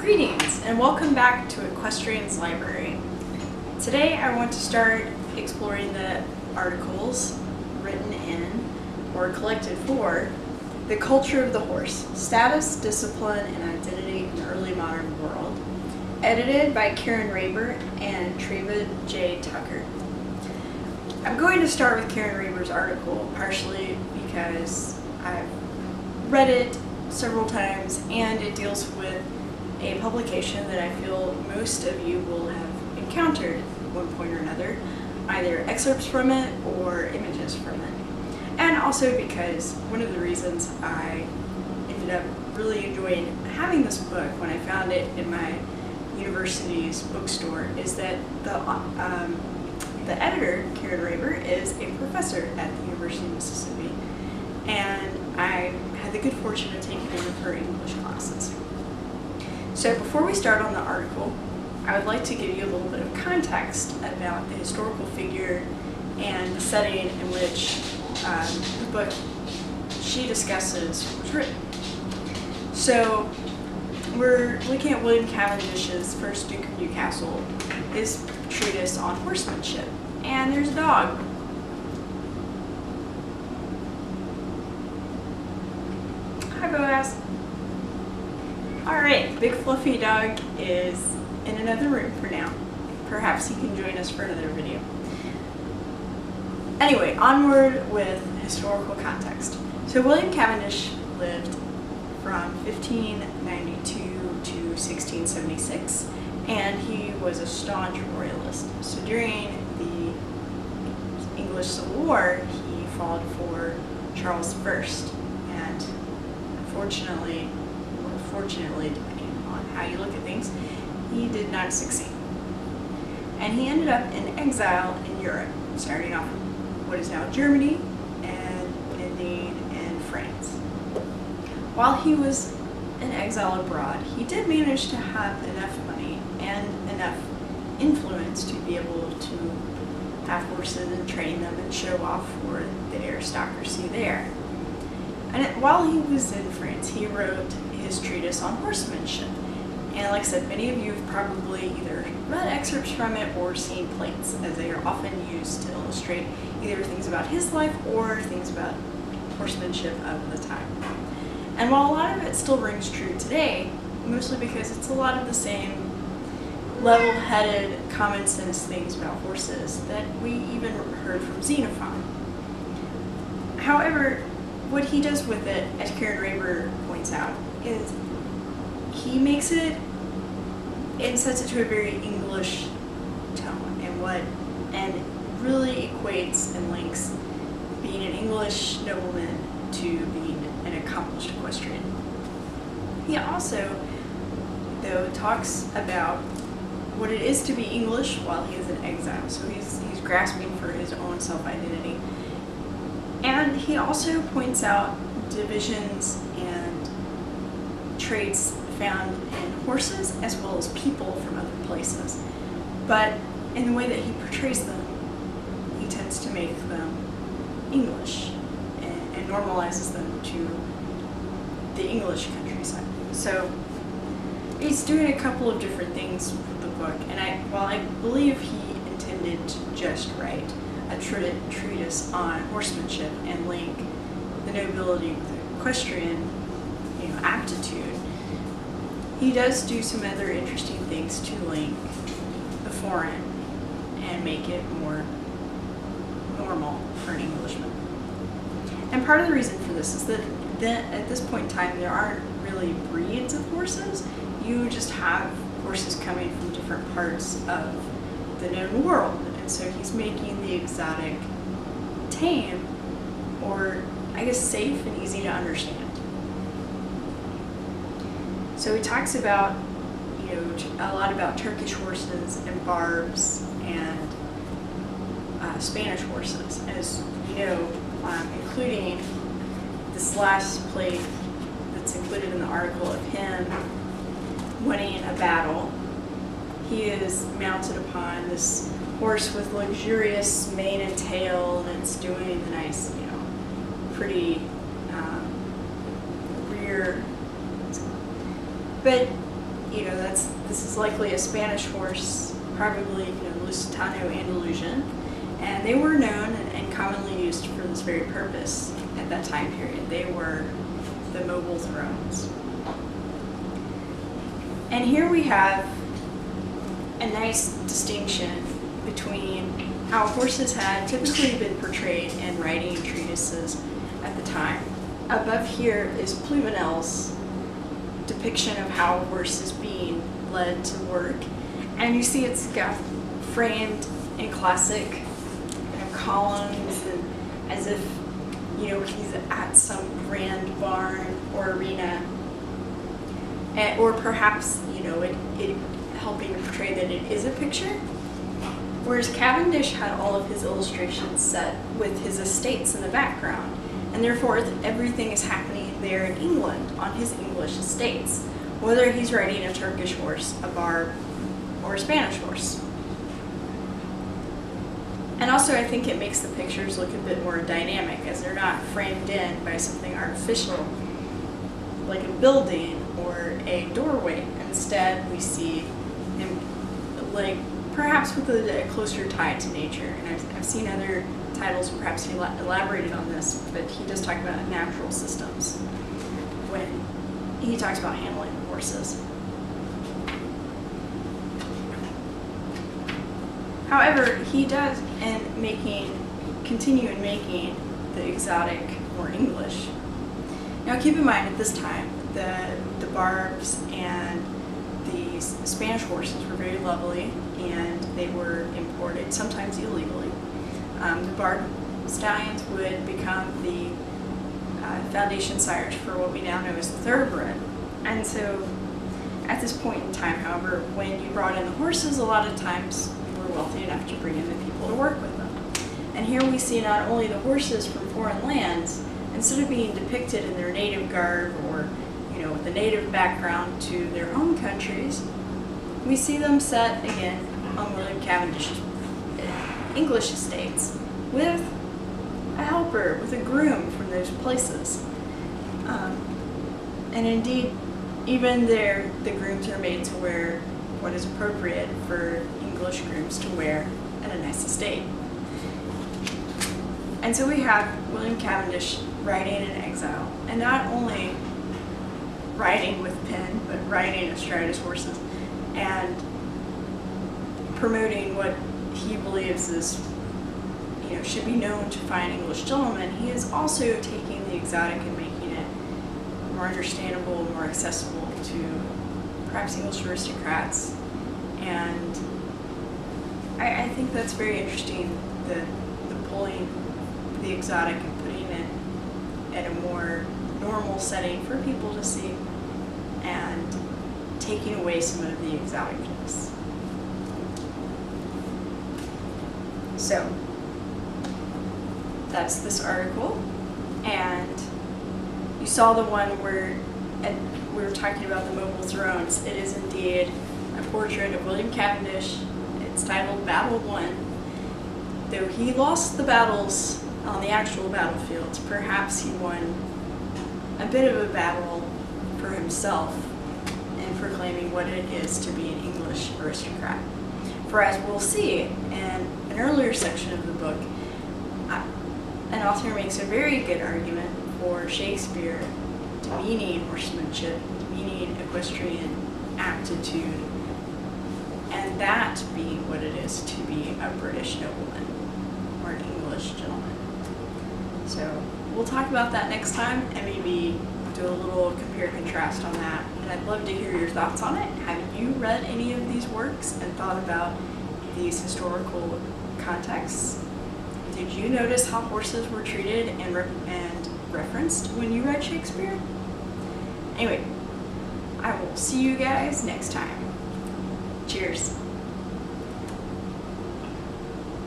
Greetings and welcome back to Equestrian's Library. Today I want to start exploring the articles written in or collected for The Culture of the Horse, Status, Discipline, and Identity in the Early Modern World, edited by Karen Raber and Treva J. Tucker. I'm going to start with Karen Raber's article, partially because I've read it several times and it deals with a publication that I feel most of you will have encountered at one point or another, either excerpts from it or images from it. And also because one of the reasons I ended up really enjoying having this book when I found it in my university's bookstore is that the editor, Karen Raber, is a professor at the University of Mississippi, and I had the good fortune of taking one of her English classes. So before we start on the article, I would like to give you a little bit of context about the historical figure and the setting in which the book she discusses was written. So we're looking at William Cavendish's First Duke of Newcastle, his treatise on horsemanship. And there's a dog. Hi, Boaz. Alright, big fluffy dog is in another room for now. Perhaps he can join us for another video. Anyway, onward with historical context. So William Cavendish lived from 1592 to 1676, and he was a staunch royalist. So during the English Civil War, he fought for Charles I, and unfortunately, or fortunately, depending on how you look at things, he did not succeed. And he ended up in exile in Europe, starting off in what is now Germany and ending in France. While he was in exile abroad, he did manage to have enough money and enough influence to be able to have horses and train them and show off for the aristocracy there. And while he was in France, he wrote his treatise on horsemanship. And like I said, many of you have probably either read excerpts from it or seen plates, as they are often used to illustrate either things about his life or things about horsemanship of the time. And while a lot of it still rings true today, mostly because it's a lot of the same level-headed, common sense things about horses that we even heard from Xenophon. However, what he does with it, as Karen Raber points out, is he makes it and sets it to a very English tone, and really equates and links being an English nobleman to being an accomplished equestrian. He also, though, talks about what it is to be English while he is in exile. So he's grasping for his own self-identity. And he also points out divisions and traits found in horses as well as people from other places. But in the way that he portrays them, he tends to make them English and normalizes them to the English countryside. So he's doing a couple of different things with the book, and while I believe he intended to just write a treatise on horsemanship and link the nobility with equestrian aptitude, he does do some other interesting things to link the foreign and make it more normal for an Englishman. And part of the reason for this is that at this point in time there aren't really breeds of horses. You just have horses coming from different parts of the known world. And so he's making the exotic tame, or I guess safe and easy to understand. So he talks about, a lot about Turkish horses and barbs and Spanish horses, as you know, including this last plate that's included in the article of him winning a battle. He is mounted upon this horse with luxurious mane and tail, and it's doing the nice, pretty rear. But, This is likely a Spanish horse, probably Lusitano Andalusian, and they were known and commonly used for this very purpose at that time period. They were the mobile thrones. And here we have a nice distinction between how horses had typically been portrayed in writing treatises at the time. Above here is Pluvinel's depiction of how a horse is being led to work, and you see it's got framed in classic columns, and as if he's at some grand barn or arena, or perhaps it helping to portray that it is a picture. Whereas Cavendish had all of his illustrations set with his estates in the background, and therefore everything is happening there in England on his English estates, whether he's riding a Turkish horse, a barb, or a Spanish horse. And also I think it makes the pictures look a bit more dynamic, as they're not framed in by something artificial like a building or a doorway. Instead we see him like perhaps with a closer tie to nature. And I've seen other titles, perhaps he elaborated on this, but he does talk about natural systems when he talks about handling horses. However, he does continue in making the exotic more English. Now keep in mind at this time, the barbs and the Spanish horses were very lovely, and they were imported, sometimes illegally. The barb stallions would become the foundation sires for what we now know as the thoroughbred. And so at this point in time, however, when you brought in the horses, a lot of times you were wealthy enough to bring in the people to work with them. And here we see not only the horses from foreign lands, instead of being depicted in their native garb or with the native background to their own countries, we see them set again on William Cavendish's English estates with a helper, with a groom from those places. And indeed, even there, the grooms are made to wear what is appropriate for English grooms to wear at a nice estate. And so we have William Cavendish riding in exile, and not only riding with pen, but riding astride his horses and promoting what he believes is, should be known to fine English gentlemen. He is also taking the exotic and making it more understandable, more accessible to perhaps English aristocrats. And I think that's very interesting, the pulling the exotic and putting it at a more normal setting for people to see, and taking away some of the exoticness. So that's this article, and you saw the one where we were talking about the mobile thrones. It is indeed a portrait of William Cavendish. It's titled Battle Won. Though he lost the battles on the actual battlefields, perhaps he won a bit of a battle for himself in proclaiming what it is to be an English aristocrat. For as we'll see in an earlier section of the book, an author makes a very good argument for Shakespeare demeaning horsemanship, demeaning equestrian aptitude, and that being what it is to be a British nobleman or an English gentleman. So we'll talk about that next time and maybe do a little compare-contrast on that. And I'd love to hear your thoughts on it. Have you read any of these works and thought about these historical contexts? Did you notice how horses were treated and referenced when you read Shakespeare? Anyway, I will see you guys next time. Cheers.